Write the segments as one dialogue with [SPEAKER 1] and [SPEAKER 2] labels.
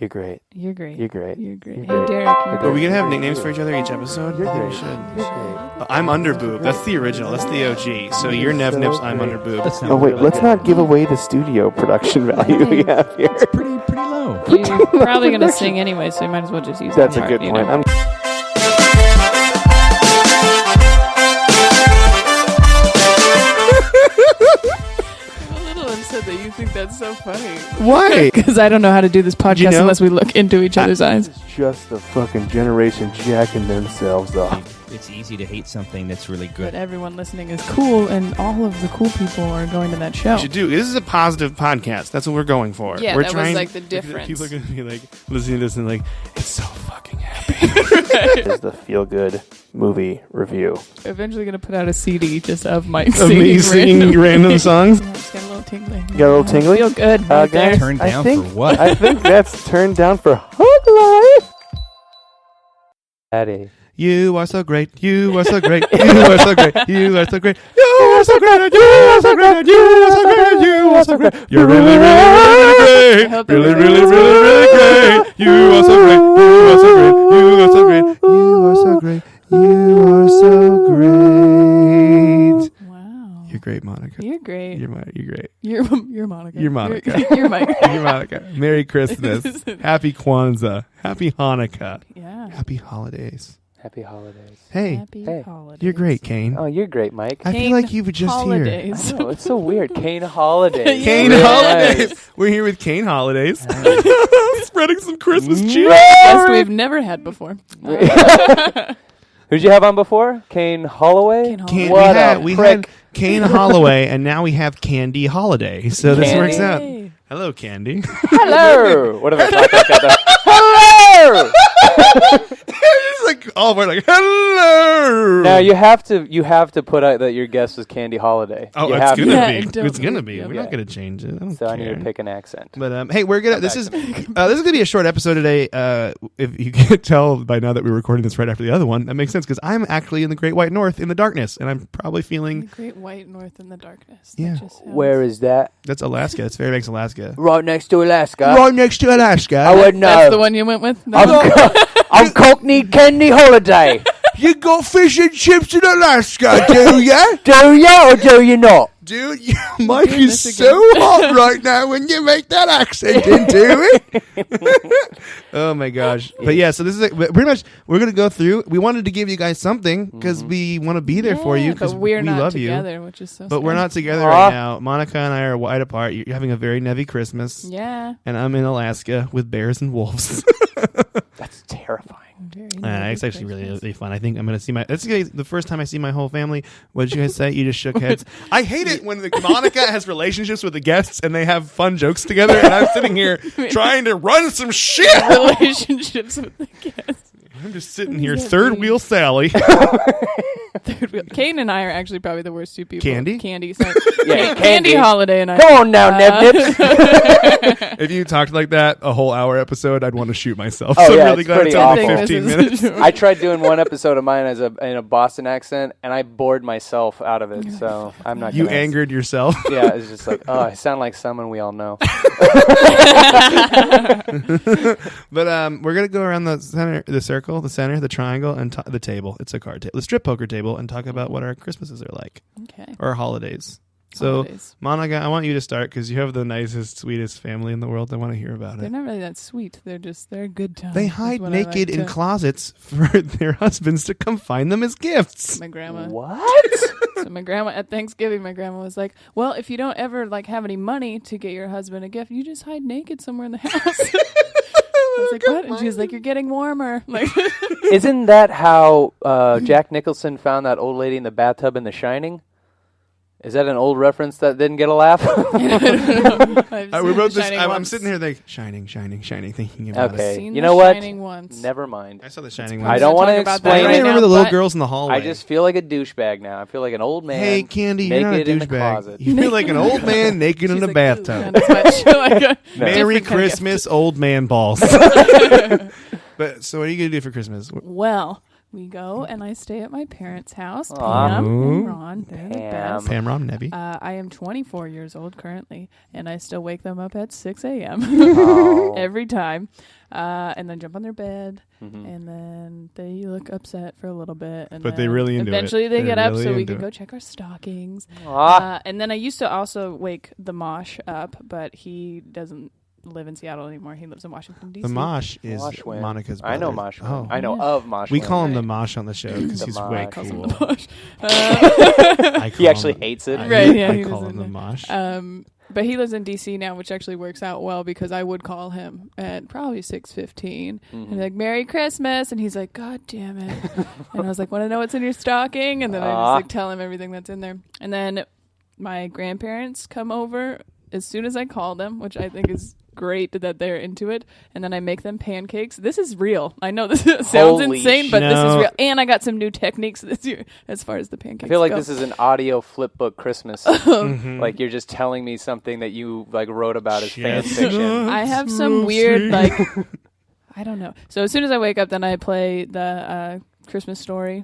[SPEAKER 1] You're great.
[SPEAKER 2] You're great.
[SPEAKER 1] You're great.
[SPEAKER 2] You're great.
[SPEAKER 1] You're
[SPEAKER 2] Hey,
[SPEAKER 1] great.
[SPEAKER 2] Derek.
[SPEAKER 3] Are we gonna have nicknames for each other each episode?
[SPEAKER 1] You're
[SPEAKER 3] I think
[SPEAKER 1] great.
[SPEAKER 3] we should.
[SPEAKER 1] You're great.
[SPEAKER 3] I'm Underboob. That's the original. That's the OG. So you're Nev Nips. I'm
[SPEAKER 1] great.
[SPEAKER 3] Underboob.
[SPEAKER 1] Oh wait, let's not give away the studio production value we have here.
[SPEAKER 4] It's pretty low.
[SPEAKER 2] You're probably going to sing anyway, so you might as well just use
[SPEAKER 1] That's
[SPEAKER 2] that
[SPEAKER 1] a
[SPEAKER 2] part,
[SPEAKER 1] good
[SPEAKER 2] you
[SPEAKER 1] point.
[SPEAKER 2] know? I'm a little upset that you think that's so funny.
[SPEAKER 3] Why?
[SPEAKER 2] Because I don't know how to do this podcast unless we look into each other's eyes.
[SPEAKER 1] It's just the fucking generation jacking themselves up.
[SPEAKER 4] It's easy to hate something that's really
[SPEAKER 2] But
[SPEAKER 4] good.
[SPEAKER 2] everyone listening is cool, and all of the cool people are going to that show.
[SPEAKER 3] We should do. This is a positive podcast. That's what we're going for.
[SPEAKER 2] Yeah,
[SPEAKER 3] we're
[SPEAKER 2] that was like the difference.
[SPEAKER 3] People are gonna be like listening to this and like, it's so fucking happy.
[SPEAKER 1] This is the feel good movie review.
[SPEAKER 2] Eventually going to put out a CD just of Mike
[SPEAKER 3] Of me singing random songs.
[SPEAKER 2] Yeah, it's got a little tingly.
[SPEAKER 1] You got a little tingly?
[SPEAKER 2] Feel good. Right there.
[SPEAKER 1] Guys,
[SPEAKER 4] Turned down
[SPEAKER 1] I think,
[SPEAKER 4] for what?
[SPEAKER 1] I think that's turned down for Hot Life. Daddy.
[SPEAKER 3] You are so great. You are so great. You are so great. You are so great. You are so great. You are so great. You are so great. You are so great. You're really, really, really great.
[SPEAKER 2] hope that
[SPEAKER 3] Really,
[SPEAKER 2] was
[SPEAKER 3] really, really, really great. You are so great. You are so great. You are so great. You are so great. You are so great.
[SPEAKER 2] Wow.
[SPEAKER 3] You're great, Monica.
[SPEAKER 2] You're great.
[SPEAKER 3] You're great.
[SPEAKER 2] You're Monica.
[SPEAKER 3] You're Monica.
[SPEAKER 2] You're Mike.
[SPEAKER 3] You're Monica. Merry Christmas. Happy Kwanzaa. Happy Hanukkah.
[SPEAKER 2] Yeah.
[SPEAKER 3] Happy holidays.
[SPEAKER 1] Happy holidays.
[SPEAKER 3] Hey,
[SPEAKER 2] Happy
[SPEAKER 1] Hey.
[SPEAKER 2] holidays.
[SPEAKER 3] you're great, Kane.
[SPEAKER 1] Oh, you're great, Mike.
[SPEAKER 3] I feel like you were just here.
[SPEAKER 2] Holidays.
[SPEAKER 1] I know, it's so weird. Kane Holidays.
[SPEAKER 3] Kane
[SPEAKER 2] Yes.
[SPEAKER 3] Holidays. We're here with Kane Holidays. Spreading some Christmas cheer.
[SPEAKER 2] Guest we've never had before.
[SPEAKER 1] Who'd you have on before? Kane Holloway?
[SPEAKER 2] Kane Holloway.
[SPEAKER 3] Kane,
[SPEAKER 1] What
[SPEAKER 3] we
[SPEAKER 1] a
[SPEAKER 3] had
[SPEAKER 1] prick.
[SPEAKER 3] Kane Holloway, and now we have Candy Holiday. So this
[SPEAKER 1] Candy?
[SPEAKER 3] works out.
[SPEAKER 2] Yay.
[SPEAKER 3] Hello, Candy.
[SPEAKER 1] Hello. What if I talk like that? Hello.
[SPEAKER 3] It's like all we're like hello.
[SPEAKER 1] Now you have to put out that your guess was Candy Holiday.
[SPEAKER 3] Oh,
[SPEAKER 1] you
[SPEAKER 3] it's
[SPEAKER 1] have
[SPEAKER 3] gonna
[SPEAKER 1] to.
[SPEAKER 2] Yeah,
[SPEAKER 3] be.
[SPEAKER 2] don't
[SPEAKER 3] It's gonna
[SPEAKER 2] be.
[SPEAKER 3] be. We're
[SPEAKER 2] Yeah.
[SPEAKER 3] not gonna change it. I don't
[SPEAKER 1] So I
[SPEAKER 3] care.
[SPEAKER 1] need to pick an accent.
[SPEAKER 3] But hey, we're gonna. This is gonna be a short episode today. If you can't tell by now that we're recording this right after the other one, that makes sense because I'm actually in the Great White North in the darkness, and I'm probably
[SPEAKER 2] The
[SPEAKER 3] feeling
[SPEAKER 2] Great White North in the darkness.
[SPEAKER 3] Yeah.
[SPEAKER 2] That just sounds-
[SPEAKER 1] Where is that?
[SPEAKER 3] that's Alaska. It's Fairbanks, Alaska.
[SPEAKER 1] Right next to Alaska.
[SPEAKER 3] Right next to Alaska.
[SPEAKER 1] I would know.
[SPEAKER 2] That's the one you went with? No.
[SPEAKER 1] I'm Cockney Candy Holiday.
[SPEAKER 3] You got fish and chips in Alaska, do ya?
[SPEAKER 1] Do ya or do you not?
[SPEAKER 3] Dude, Mike
[SPEAKER 2] doing
[SPEAKER 3] is
[SPEAKER 2] this
[SPEAKER 3] so
[SPEAKER 2] again.
[SPEAKER 3] hot right now when you make that accent into it. Oh my gosh. But yeah, so this is pretty much, we're going to go through. We wanted to give you guys something because we want to be there for you because
[SPEAKER 2] but
[SPEAKER 3] we
[SPEAKER 2] we're not
[SPEAKER 3] love
[SPEAKER 2] together,
[SPEAKER 3] you.
[SPEAKER 2] which is so
[SPEAKER 3] But we're
[SPEAKER 2] sad.
[SPEAKER 3] not together
[SPEAKER 1] Aw.
[SPEAKER 3] right now. Monica and I are wide apart. You're having a very nevy Christmas.
[SPEAKER 2] Yeah.
[SPEAKER 3] And I'm in Alaska with bears and wolves.
[SPEAKER 1] That's terrifying.
[SPEAKER 2] Very
[SPEAKER 3] It's
[SPEAKER 2] nice
[SPEAKER 3] actually really,
[SPEAKER 2] Christmas.
[SPEAKER 3] really fun. I think I'm going to see that's gonna be the first time I see my whole family. What did you guys say? You just shook heads. I hate it when Monica has relationships with the guests and they have fun jokes together, and I'm sitting here trying to run some shit.
[SPEAKER 2] Relationships with the guests.
[SPEAKER 3] I'm just sitting here,
[SPEAKER 2] does that
[SPEAKER 3] third
[SPEAKER 2] mean?
[SPEAKER 3] wheel Sally.
[SPEAKER 2] Third wheel. Kane and I are actually probably the worst two people.
[SPEAKER 3] Candy?
[SPEAKER 2] Candy. Sorry.
[SPEAKER 1] Yeah,
[SPEAKER 2] Candy Holiday and I.
[SPEAKER 1] Come on now, Neb Nips.
[SPEAKER 3] If you talked like that a whole hour episode, I'd want to shoot myself.
[SPEAKER 1] Oh,
[SPEAKER 3] so
[SPEAKER 1] yeah,
[SPEAKER 3] I'm really
[SPEAKER 1] it's
[SPEAKER 3] glad
[SPEAKER 1] pretty
[SPEAKER 3] it's only
[SPEAKER 1] awful.
[SPEAKER 3] 15 minutes.
[SPEAKER 1] I tried doing one episode of mine in a Boston accent, and I bored myself out of it. So I'm not.
[SPEAKER 3] You
[SPEAKER 1] gonna-
[SPEAKER 3] angered yourself.
[SPEAKER 1] Yeah, it's just like, oh, I sound like someone we all know.
[SPEAKER 3] But we're gonna go around the center, the circle, the center, the triangle, and the table. It's a card table, the strip poker table, and talk about what our Christmases are like
[SPEAKER 2] Okay.
[SPEAKER 3] or holidays. So,
[SPEAKER 2] Holidays.
[SPEAKER 3] Monica, I want you to start because you have the nicest, sweetest family in the world. I want to hear about
[SPEAKER 2] They're
[SPEAKER 3] it.
[SPEAKER 2] not really that sweet. They're a good time.
[SPEAKER 3] They
[SPEAKER 2] is
[SPEAKER 3] hide
[SPEAKER 2] what I
[SPEAKER 3] naked
[SPEAKER 2] like
[SPEAKER 3] in
[SPEAKER 2] to-
[SPEAKER 3] closets for their husbands to come find them as gifts.
[SPEAKER 2] My grandma.
[SPEAKER 1] What?
[SPEAKER 2] So my grandma at Thanksgiving, my grandma was like, "Well, if you don't ever have any money to get your husband a gift, you just hide naked somewhere in the house." I was like, "What?" And she was like, "You're getting warmer." Like,
[SPEAKER 1] Isn't that how Jack Nicholson found that old lady in the bathtub in The Shining? Is that an old reference that didn't get a laugh?
[SPEAKER 3] We wrote this. I'm sitting here like shining, thinking about
[SPEAKER 1] Okay.
[SPEAKER 3] it.
[SPEAKER 2] Seen
[SPEAKER 1] You
[SPEAKER 2] The
[SPEAKER 1] know what?
[SPEAKER 2] Shining once.
[SPEAKER 1] Never mind.
[SPEAKER 3] I saw the Shining
[SPEAKER 1] I
[SPEAKER 3] one.
[SPEAKER 1] don't
[SPEAKER 2] We're
[SPEAKER 1] want to
[SPEAKER 2] gonna talk about that
[SPEAKER 3] I
[SPEAKER 1] explain
[SPEAKER 3] don't
[SPEAKER 2] right
[SPEAKER 1] it.
[SPEAKER 3] remember
[SPEAKER 2] now,
[SPEAKER 3] the little
[SPEAKER 2] but-
[SPEAKER 3] girls in the hallway.
[SPEAKER 1] I just feel like a douchebag now. I feel like an old man.
[SPEAKER 3] Hey, Candy, you're not a
[SPEAKER 1] naked in the
[SPEAKER 3] douchebag.
[SPEAKER 1] closet.
[SPEAKER 3] You feel like an old man naked in
[SPEAKER 2] She's
[SPEAKER 3] a
[SPEAKER 2] like,
[SPEAKER 3] bathtub.
[SPEAKER 2] "Ooh, that's like a
[SPEAKER 3] Merry
[SPEAKER 2] different kind of
[SPEAKER 3] Christmas, old man balls. But so, what are you gonna do for Christmas?
[SPEAKER 2] Well, we go and I stay at my parents' house.
[SPEAKER 1] Aw.
[SPEAKER 2] Pam
[SPEAKER 3] Ooh.
[SPEAKER 2] and Ron, they're the best.
[SPEAKER 3] Pam, Ron, Nebby.
[SPEAKER 2] I am 24 years old currently, and I still wake them up at 6 a.m.
[SPEAKER 1] Oh.
[SPEAKER 2] every time, and then jump on their bed,
[SPEAKER 1] Mhm.
[SPEAKER 2] and then they look upset for a little bit, and
[SPEAKER 3] But they
[SPEAKER 2] then
[SPEAKER 3] really into it.
[SPEAKER 2] eventually they
[SPEAKER 3] They're
[SPEAKER 2] get up
[SPEAKER 3] really
[SPEAKER 2] so we
[SPEAKER 3] into
[SPEAKER 2] can
[SPEAKER 3] it.
[SPEAKER 2] go check our stockings.
[SPEAKER 1] Aw.
[SPEAKER 2] And then I used to also wake the Mosh up, but he doesn't live in Seattle anymore. He lives in Washington, D.C.
[SPEAKER 3] The Mosh is
[SPEAKER 1] Moshwin.
[SPEAKER 3] Monica's brother.
[SPEAKER 1] I know Mosh.
[SPEAKER 3] Oh.
[SPEAKER 1] I know
[SPEAKER 2] Yeah.
[SPEAKER 1] of Mosh.
[SPEAKER 3] We call him the
[SPEAKER 2] Right.
[SPEAKER 3] Mosh on the show because
[SPEAKER 1] The
[SPEAKER 3] he's way
[SPEAKER 1] Mosh.
[SPEAKER 2] Calls him
[SPEAKER 3] cool.
[SPEAKER 2] the Mosh.
[SPEAKER 3] I
[SPEAKER 1] He
[SPEAKER 3] call
[SPEAKER 1] actually
[SPEAKER 3] him-
[SPEAKER 1] hates it.
[SPEAKER 3] I-
[SPEAKER 2] Right, yeah,
[SPEAKER 3] I
[SPEAKER 2] he
[SPEAKER 3] call
[SPEAKER 2] doesn't
[SPEAKER 3] him the
[SPEAKER 2] know.
[SPEAKER 3] Mosh.
[SPEAKER 2] But he lives in D.C. now, which actually works out well because I would call him at probably 6:15 and be like, "Merry Christmas," and he's like, "God damn it!" And I was like, "Want to know what's in your stocking?" And then I
[SPEAKER 1] Aw.
[SPEAKER 2] just like tell him everything that's in there. And then my grandparents come over as soon as I call them, which I think is great that they're into it. And then I make them pancakes. This is real. I know this sounds
[SPEAKER 1] Holy
[SPEAKER 2] insane, but this is
[SPEAKER 3] No.
[SPEAKER 2] real. And I got some new techniques this year as far as the pancakes
[SPEAKER 1] I feel like
[SPEAKER 2] go.
[SPEAKER 1] this is an audio flip book Christmas.
[SPEAKER 3] Mhm.
[SPEAKER 1] Like you're just telling me something that you like wrote about as fan
[SPEAKER 3] Yes.
[SPEAKER 1] fiction.
[SPEAKER 2] I have some weird, like, I don't know. So as soon as I wake up, then I play the Christmas Story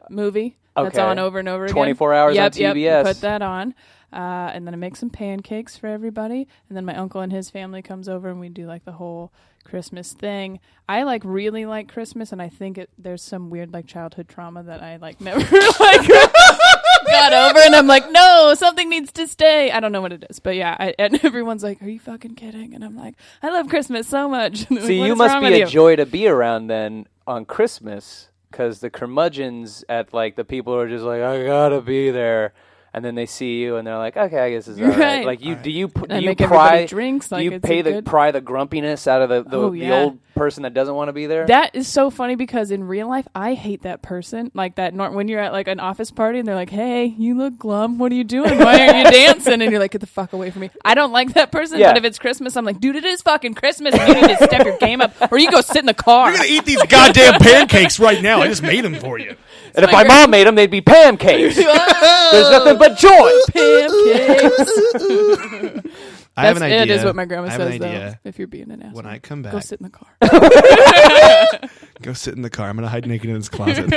[SPEAKER 2] movie. That's
[SPEAKER 1] Okay.
[SPEAKER 2] on over and over again.
[SPEAKER 1] 24 hours on
[SPEAKER 2] Yep,
[SPEAKER 1] TBS.
[SPEAKER 2] put that on. And then I make some pancakes for everybody. And then my uncle and his family comes over and we do like the whole Christmas thing. I like really like Christmas, and I think there's some weird like childhood trauma that I like never like got over, and I'm like, no, something needs to stay. I don't know what it is, but yeah. And everyone's like, "Are you fucking kidding?" And I'm like, "I love Christmas so much." And they're
[SPEAKER 1] See,
[SPEAKER 2] like,
[SPEAKER 1] you
[SPEAKER 2] "What is
[SPEAKER 1] must
[SPEAKER 2] wrong
[SPEAKER 1] be
[SPEAKER 2] with
[SPEAKER 1] a
[SPEAKER 2] you?"
[SPEAKER 1] joy to be around then on Christmas, because the curmudgeons at like the people who are just like, I gotta be there, and then they see you and they're like, okay, I guess it's all right.
[SPEAKER 2] Right.
[SPEAKER 1] Like you, do you
[SPEAKER 2] And I
[SPEAKER 1] do you
[SPEAKER 2] make everybody
[SPEAKER 1] pry?
[SPEAKER 2] drinks. Like
[SPEAKER 1] Do you
[SPEAKER 2] it's
[SPEAKER 1] pay
[SPEAKER 2] a
[SPEAKER 1] the
[SPEAKER 2] good...
[SPEAKER 1] pry the grumpiness out of the
[SPEAKER 2] Oh,
[SPEAKER 1] the
[SPEAKER 2] yeah.
[SPEAKER 1] old person that doesn't want to be there?
[SPEAKER 2] That is so funny because in real life, I hate that person. Like that, when you're at like an office party and they're like, "Hey, you look glum. What are you doing? Why aren't you dancing?" And you're like, "Get the fuck away from me." I don't like that person.
[SPEAKER 1] Yeah.
[SPEAKER 2] But if it's Christmas, I'm like, "Dude, it is fucking Christmas. And you need to step your game up, or you go sit in the car."
[SPEAKER 3] You're gonna eat these goddamn pancakes right now. I just made them for you.
[SPEAKER 1] and if my mom made them, they'd be pancakes. There's nothing but joy.
[SPEAKER 2] Pancakes.
[SPEAKER 3] I have an
[SPEAKER 2] That's
[SPEAKER 3] idea.
[SPEAKER 2] it is what my grandma
[SPEAKER 3] I have an
[SPEAKER 2] says though.
[SPEAKER 3] idea.
[SPEAKER 2] If you're being an asshole,
[SPEAKER 3] When I come back,
[SPEAKER 2] go sit in the car.
[SPEAKER 3] go sit in the car. I'm gonna hide naked in this closet.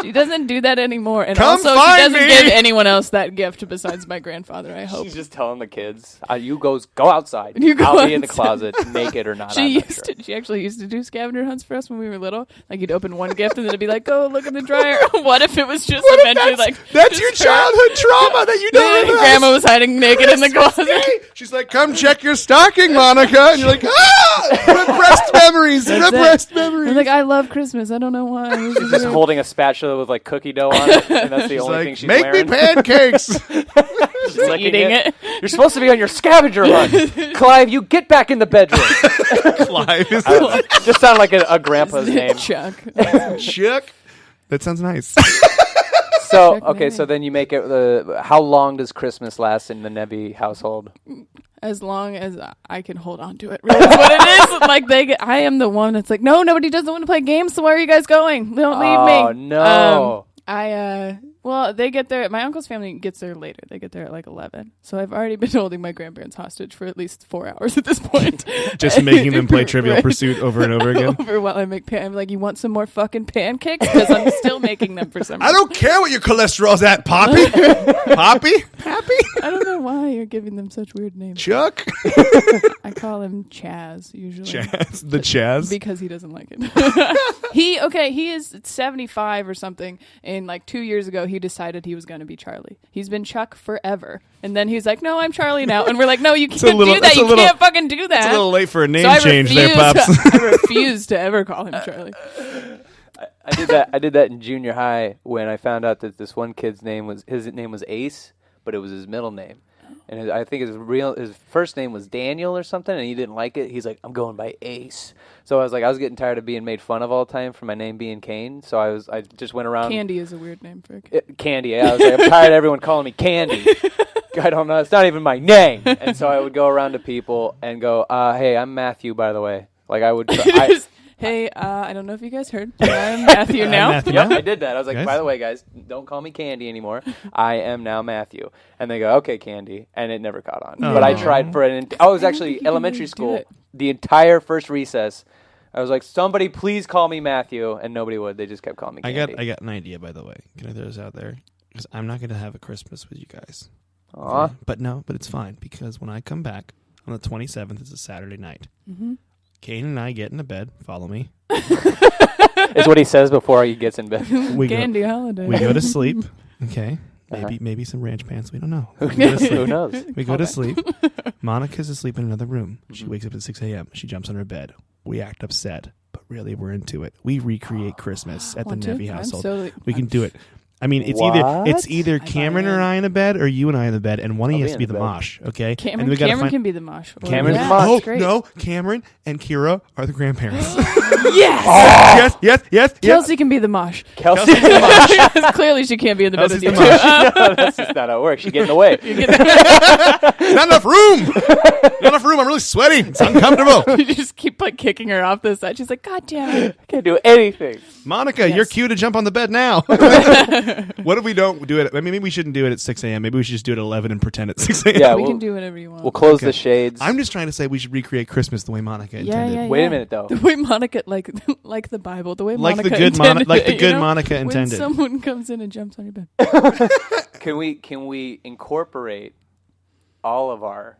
[SPEAKER 2] She doesn't do that anymore, and
[SPEAKER 3] Come
[SPEAKER 2] also she
[SPEAKER 3] find
[SPEAKER 2] doesn't
[SPEAKER 3] me!
[SPEAKER 2] give anyone else that gift besides my grandfather. I hope.
[SPEAKER 1] She's just telling the kids, "You go outside.
[SPEAKER 2] You go
[SPEAKER 1] I'll be in the
[SPEAKER 2] outside."
[SPEAKER 1] closet, naked or not." I'm
[SPEAKER 2] She
[SPEAKER 1] not
[SPEAKER 2] used
[SPEAKER 1] sure.
[SPEAKER 2] to. She actually used to do scavenger hunts for us when we were little. Like you'd open one gift and then it'd be like, "Go look in the dryer." What if it was just eventually like
[SPEAKER 3] That's your childhood trauma that you don't realize.
[SPEAKER 2] Grandma was hiding naked in the closet.
[SPEAKER 3] She's like, "Come check your stocking, Monica," and you're like, "Ah, repressed memories,
[SPEAKER 2] That's
[SPEAKER 3] repressed
[SPEAKER 2] it.
[SPEAKER 3] memories."
[SPEAKER 2] I was like, I love Christmas. I don't know why. This is
[SPEAKER 1] Just
[SPEAKER 2] weird.
[SPEAKER 1] holding a spatula with like cookie dough on it, and that's the
[SPEAKER 3] She's
[SPEAKER 1] only
[SPEAKER 3] like,
[SPEAKER 1] thing she's
[SPEAKER 3] "Make
[SPEAKER 1] wearing.
[SPEAKER 3] me pancakes."
[SPEAKER 1] Just licking
[SPEAKER 2] eating it.
[SPEAKER 1] You're supposed to be on your scavenger hunt, Clive. You get back in the bedroom.
[SPEAKER 3] Clive is
[SPEAKER 1] Just sound like a grandpa's name.
[SPEAKER 2] Chuck.
[SPEAKER 3] Chuck. That sounds nice.
[SPEAKER 1] So
[SPEAKER 2] Chuck
[SPEAKER 1] okay,
[SPEAKER 2] Nanny.
[SPEAKER 1] so then you make it. How long does Christmas last in the Nebby household?
[SPEAKER 2] As long as I can hold on to it. Really, is what it is. Like I am the one that's like, no, nobody doesn't want to play games. So where are you guys going? Don't leave me.
[SPEAKER 1] Oh no!
[SPEAKER 2] Well, they get there. My uncle's family gets there later. They get there at like 11. So I've already been holding my grandparents hostage for at least 4 hours at this point.
[SPEAKER 3] Just making them play Trivial
[SPEAKER 2] Right.
[SPEAKER 3] Pursuit over and over again.
[SPEAKER 2] Over while I make I'm like, you want some more fucking pancakes? Because I'm still making them for some
[SPEAKER 3] I
[SPEAKER 2] reason.
[SPEAKER 3] don't care what your cholesterol's at, Poppy. Poppy? Happy?
[SPEAKER 2] I don't know why you're giving them such weird names.
[SPEAKER 3] Chuck?
[SPEAKER 2] I call him Chaz usually.
[SPEAKER 3] Chaz. The Chaz.
[SPEAKER 2] Because he doesn't like it. He is 75 or something, and like 2 years ago he decided he was going to be Charlie. He's been Chuck forever, and then he's like, "No, I'm Charlie now," and we're like, "No, you can't do that.
[SPEAKER 3] it's a
[SPEAKER 2] You
[SPEAKER 3] little-
[SPEAKER 2] can't fucking do that."
[SPEAKER 3] It's a little late for a name
[SPEAKER 2] So I
[SPEAKER 3] change there,
[SPEAKER 2] refuse-
[SPEAKER 3] Pops.
[SPEAKER 2] I refuse to ever call him Charlie.
[SPEAKER 1] I did that. I did that in junior high when I found out that this one kid's name was Ace, but it was his middle name. And I think his first name was Daniel or something, and he didn't like it. He's like, "I'm going by Ace." So I was getting tired of being made fun of all the time for my name being Kane. So I just went around.
[SPEAKER 2] Candy is a weird name for a kid.
[SPEAKER 1] Candy. I was like, I'm tired of everyone calling me Candy. I don't know. It's not even my name. And so I would go around to people and go, "Hey, I'm Matthew, by the way." Like I would.
[SPEAKER 2] Hey, I don't know if you guys heard, but I'm Matthew now.
[SPEAKER 3] Matthew.
[SPEAKER 1] Yep, I did that. I was like,
[SPEAKER 3] Guys?
[SPEAKER 1] by the way, guys, don't call me Candy anymore. I am now Matthew. And they go, okay, Candy. And it never caught on.
[SPEAKER 3] Oh.
[SPEAKER 1] But I tried for I was actually
[SPEAKER 2] think you can
[SPEAKER 1] elementary
[SPEAKER 2] really do
[SPEAKER 1] school.
[SPEAKER 2] it.
[SPEAKER 1] The entire first recess, I was like, somebody please call me Matthew, and nobody would. They just kept calling me Candy.
[SPEAKER 3] I got an idea, by the way. Can I throw this out there? Because I'm not going to have a Christmas with you guys.
[SPEAKER 1] Aw.
[SPEAKER 3] Okay? But it's fine, because when I come back on the 27th, it's a Saturday night.
[SPEAKER 2] Mm-hmm.
[SPEAKER 3] Kane and I get into bed. Follow me.
[SPEAKER 1] Is what he says before he gets in bed.
[SPEAKER 2] Candy holiday.
[SPEAKER 3] We go to sleep. Okay. Maybe some ranch pants. We don't know. We go to sleep.
[SPEAKER 1] Who knows?
[SPEAKER 3] We go to sleep. Monica's asleep in another room. She wakes up at 6 a.m. She jumps on her bed. We act upset, but really we're into it. We recreate Christmas at the
[SPEAKER 2] Want to?
[SPEAKER 3] Nevy household.
[SPEAKER 2] I'm
[SPEAKER 3] We can do it. I mean, it's
[SPEAKER 1] What?
[SPEAKER 3] either Cameron or I in a bed, or you and I in the bed, and one of you has to be the mosh. Okay,
[SPEAKER 2] Cameron,
[SPEAKER 3] and we gotta
[SPEAKER 2] Cameron
[SPEAKER 3] find-
[SPEAKER 2] can be the mosh.
[SPEAKER 1] Cameron's
[SPEAKER 2] yeah,
[SPEAKER 1] the mosh.
[SPEAKER 3] Oh
[SPEAKER 2] that's great.
[SPEAKER 3] no, Cameron and Kira are the grandparents.
[SPEAKER 2] Yes.
[SPEAKER 3] yes.
[SPEAKER 2] Kelsey can be the mosh.
[SPEAKER 1] Kelsey.
[SPEAKER 2] Clearly, she can't be in the bed with
[SPEAKER 3] Kelsey's
[SPEAKER 2] you.
[SPEAKER 3] the mosh.
[SPEAKER 1] No, that's just not how it works. You get in the way.
[SPEAKER 3] Not enough room. Not enough room. I'm really sweating. It's uncomfortable.
[SPEAKER 2] You just keep like kicking her off the side. She's like, God damn it.
[SPEAKER 1] Can't do anything.
[SPEAKER 3] Monica,
[SPEAKER 2] Yes.
[SPEAKER 3] you're cue to jump on the bed now. What if we don't do it? I mean, maybe we shouldn't do it at 6 a.m. Maybe we should just do it at 11 and pretend it's 6 a.m.
[SPEAKER 1] Yeah,
[SPEAKER 2] We
[SPEAKER 1] we'll,
[SPEAKER 2] can do whatever you want.
[SPEAKER 1] we'll close
[SPEAKER 3] Okay.
[SPEAKER 1] the shades.
[SPEAKER 3] I'm just trying to say we should recreate Christmas the way Monica intended.
[SPEAKER 2] yeah.
[SPEAKER 1] Wait a minute, though.
[SPEAKER 2] The way Monica, like the Bible, the way
[SPEAKER 3] Like
[SPEAKER 2] Monica
[SPEAKER 3] the good
[SPEAKER 2] intended
[SPEAKER 3] like the
[SPEAKER 2] it,
[SPEAKER 3] good
[SPEAKER 2] you know?
[SPEAKER 3] Monica
[SPEAKER 2] When
[SPEAKER 3] intended.
[SPEAKER 2] someone comes in and jumps on your bed.
[SPEAKER 1] Can we incorporate all of our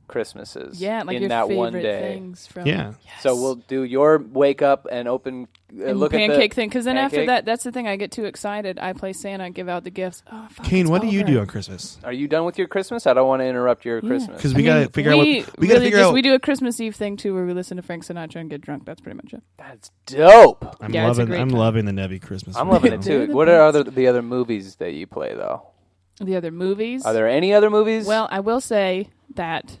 [SPEAKER 1] Christmases
[SPEAKER 2] Yeah, like
[SPEAKER 1] in
[SPEAKER 2] your
[SPEAKER 1] that
[SPEAKER 2] favorite
[SPEAKER 1] one day?
[SPEAKER 2] things from.
[SPEAKER 3] Yeah.
[SPEAKER 2] Yes.
[SPEAKER 1] So we'll do your wake up and open
[SPEAKER 2] and
[SPEAKER 1] look
[SPEAKER 2] pancake
[SPEAKER 1] at the
[SPEAKER 2] thing, because then after
[SPEAKER 1] pancake.
[SPEAKER 2] that, that's the thing. I get too excited. I play Santa, give out the gifts. Oh, fuck,
[SPEAKER 3] Kane,
[SPEAKER 2] it's
[SPEAKER 3] what do you
[SPEAKER 2] over.
[SPEAKER 3] do on Christmas?
[SPEAKER 1] Are you done with your Christmas? I don't want to interrupt your
[SPEAKER 2] Yeah.
[SPEAKER 1] Christmas.
[SPEAKER 3] Because we gotta figure out what we gotta
[SPEAKER 2] really
[SPEAKER 3] figure
[SPEAKER 2] just,
[SPEAKER 3] out.
[SPEAKER 2] We do a Christmas Eve thing too, where we listen to Frank Sinatra and get drunk. That's pretty much it.
[SPEAKER 1] That's dope.
[SPEAKER 3] I'm
[SPEAKER 2] Yeah, it's a
[SPEAKER 3] loving.
[SPEAKER 2] great
[SPEAKER 3] I'm
[SPEAKER 2] time.
[SPEAKER 3] loving the Nevy Christmas.
[SPEAKER 1] I'm loving it
[SPEAKER 3] video.
[SPEAKER 2] They're
[SPEAKER 1] too.
[SPEAKER 2] the
[SPEAKER 1] What are
[SPEAKER 2] best.
[SPEAKER 1] the other movies that you play though?
[SPEAKER 2] The other movies.
[SPEAKER 1] Are there any other movies?
[SPEAKER 2] Well, I will say that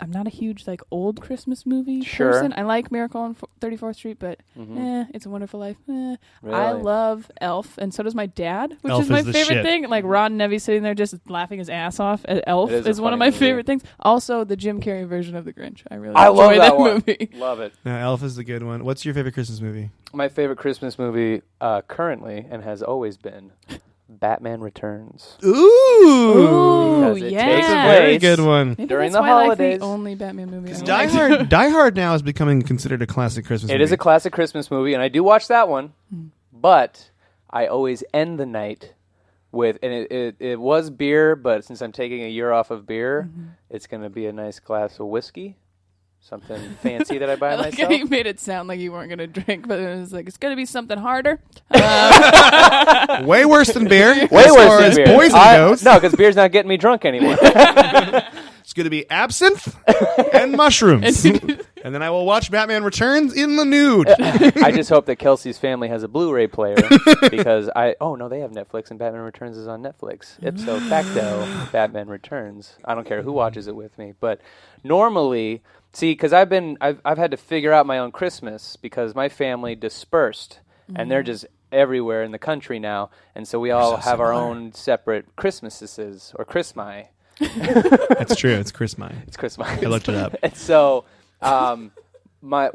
[SPEAKER 2] I'm not a huge like old Christmas movie
[SPEAKER 1] Sure.
[SPEAKER 2] person. I like Miracle on 34th Street, but
[SPEAKER 1] Mhm.
[SPEAKER 2] It's a Wonderful Life. I
[SPEAKER 1] Really?
[SPEAKER 2] love Elf, and so does my dad, which
[SPEAKER 3] Elf
[SPEAKER 2] is my
[SPEAKER 3] is the
[SPEAKER 2] favorite
[SPEAKER 3] shit.
[SPEAKER 2] thing. Like Ron Nevy sitting there just laughing his ass off at Elf
[SPEAKER 1] It is a
[SPEAKER 2] is one of
[SPEAKER 1] funny
[SPEAKER 2] my
[SPEAKER 1] movie.
[SPEAKER 2] favorite things. Also, the Jim Carrey version of The Grinch. I really
[SPEAKER 1] I
[SPEAKER 2] enjoy
[SPEAKER 1] love that one.
[SPEAKER 2] movie.
[SPEAKER 1] Love it.
[SPEAKER 3] No, Elf is the good one. What's your favorite Christmas movie?
[SPEAKER 1] My favorite Christmas movie currently and has always been Batman Returns.
[SPEAKER 2] Ooh,
[SPEAKER 1] Because it
[SPEAKER 2] yeah.
[SPEAKER 1] takes
[SPEAKER 3] That's a very
[SPEAKER 1] place
[SPEAKER 3] good one.
[SPEAKER 2] Maybe
[SPEAKER 1] during
[SPEAKER 2] that's
[SPEAKER 1] the
[SPEAKER 2] why I
[SPEAKER 1] holidays.
[SPEAKER 2] like the only Batman movie. I
[SPEAKER 3] Die
[SPEAKER 2] like.
[SPEAKER 3] Hard. Die Hard now is becoming considered a classic Christmas
[SPEAKER 1] It
[SPEAKER 3] movie.
[SPEAKER 1] is a classic Christmas movie, and I do watch that one. But I always end the night with, and it was beer, but since I'm taking a year off of beer, it's going to be a nice glass of whiskey, something fancy that I buy
[SPEAKER 2] I like how
[SPEAKER 1] myself.
[SPEAKER 2] you made it sound like you weren't going to drink, but it was like, it's going to be something harder.
[SPEAKER 3] way worse than beer.
[SPEAKER 1] Way
[SPEAKER 3] as
[SPEAKER 1] worse
[SPEAKER 3] far
[SPEAKER 1] than
[SPEAKER 3] as
[SPEAKER 1] beer.
[SPEAKER 3] poison goes.
[SPEAKER 1] No, because beer's not getting me drunk anymore.
[SPEAKER 3] It's going to be absinthe and mushrooms. And then I will watch Batman Returns in the nude.
[SPEAKER 1] I just hope that Kelsey's family has a Blu-ray player because they have Netflix and Batman Returns is on Netflix. Ipso facto, Batman Returns. I don't care who watches it with me, but normally, see, because I've had to figure out my own Christmas because my family dispersed and they're just everywhere in the country now, and so we all have our own separate Christmases or Christmas.
[SPEAKER 3] That's true. It's Christmas.
[SPEAKER 1] It's Christmas.
[SPEAKER 3] I looked it up.
[SPEAKER 1] And so, I'm a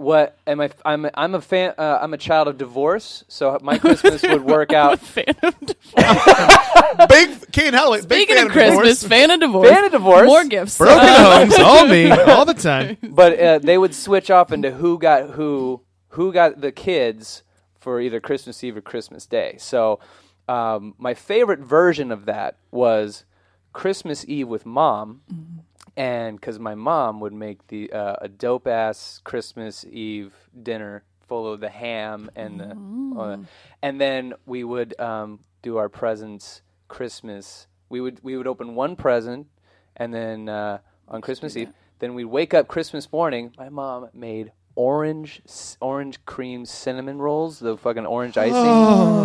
[SPEAKER 1] fan. I'm a child of divorce, so my Christmas would work out.
[SPEAKER 2] Fan of
[SPEAKER 3] Big Kane Holloway. Big
[SPEAKER 2] Speaking
[SPEAKER 3] fan
[SPEAKER 2] of Christmas,
[SPEAKER 3] divorce.
[SPEAKER 2] fan of divorce.
[SPEAKER 1] Fan of divorce.
[SPEAKER 2] More gifts.
[SPEAKER 3] Broken homes, all me, all the time.
[SPEAKER 1] But they would switch off into who got the kids for either Christmas Eve or Christmas Day. So my favorite version of that was Christmas Eve with Mom. And because my mom would make a dope ass Christmas Eve dinner full of the ham and and then we would do our presents Christmas. We would open one present, and then on Christmas Eve, then we'd wake up Christmas morning. My mom made orange cream cinnamon rolls, the fucking orange icing,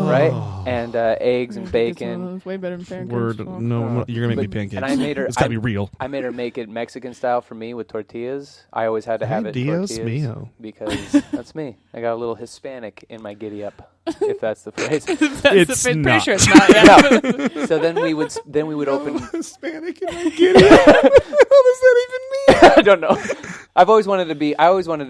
[SPEAKER 1] right? And eggs and bacon.
[SPEAKER 2] Way better than pancakes.
[SPEAKER 3] Word. No, you're going to make me pancakes.
[SPEAKER 1] And I made her.
[SPEAKER 3] It's got to be real.
[SPEAKER 1] I made her make it Mexican style for me with tortillas. I always had to have it
[SPEAKER 3] Dios
[SPEAKER 1] tortillas
[SPEAKER 3] mío.
[SPEAKER 1] because that's me. I got a little Hispanic in my giddy up, if that's the phrase.
[SPEAKER 3] It's
[SPEAKER 2] pretty
[SPEAKER 3] not.
[SPEAKER 2] sure it's not. Yeah.
[SPEAKER 1] No. So then we would open.
[SPEAKER 3] Hispanic and I get it. What does that even mean?
[SPEAKER 1] I don't know. I always wanted to